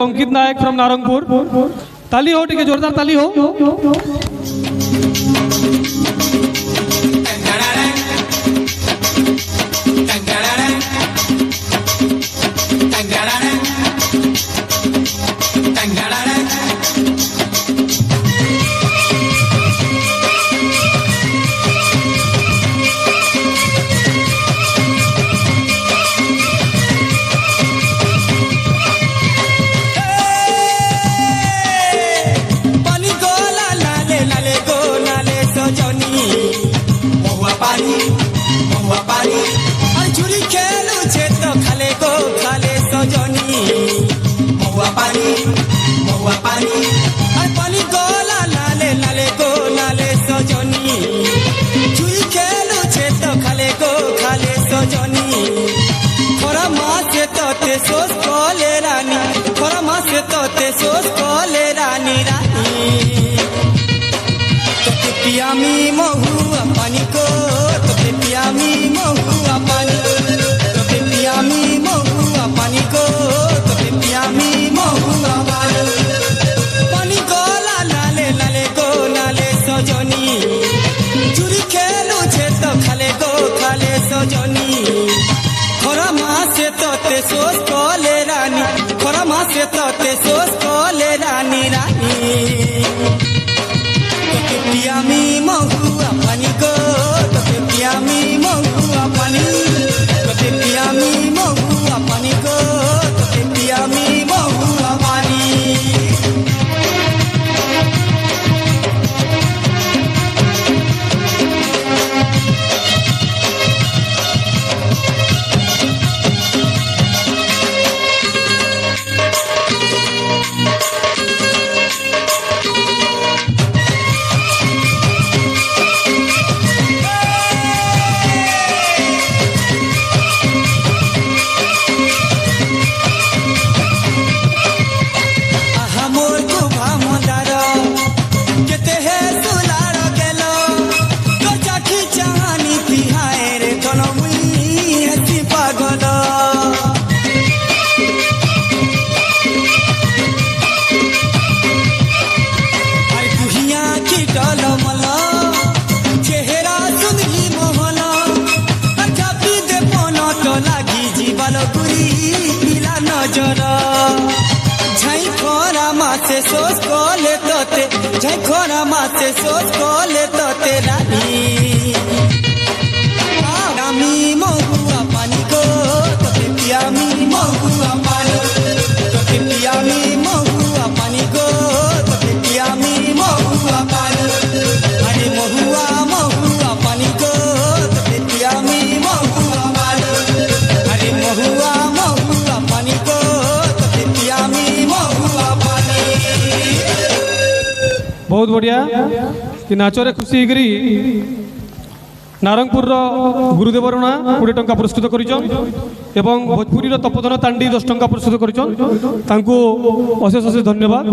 अंकित नायक from Narangpur. ताली हो, ठीक है, जोरदार ताली हो। पियामी महुआ पानी को तो पियामी महुआ पानी तो पियामी महुआ पानी को तो पियामी महुआ पानी को लाले लाले को लाले सजनी चुरी खेलू छे तो खाले सजनी खरा मासे तोते सोस कोले रानी खरा मासे तोते सोस कोले रानी रानी पियामी महुआ पानी को तो पियामी महुआ पानी तो पियामी महुआ पानी को तो पियामी महुआ पानी। झखोरा मासे सोच कोले तोते रानी पियामी महुआ पानी को तो पियामी महुआ पानी तो पियामी महुआ पानी को तो पियामी महुआ पानी अरे महुआ महुआ पानी को तो पियामी महुआ पानी अरे महुआ महुआ पानी को तो पियामी महुआ पानी। बहुत बढ़िया कि नाचरे खुशी करी नारंगपुर गुरुदेव रणा 20 टंका पुरस्कृत करिछन एवं भोजपुरी तपोधन तांडी 10 टंका पुरस्कृत करिछन। तांको अशेष अशेष धन्यवाद।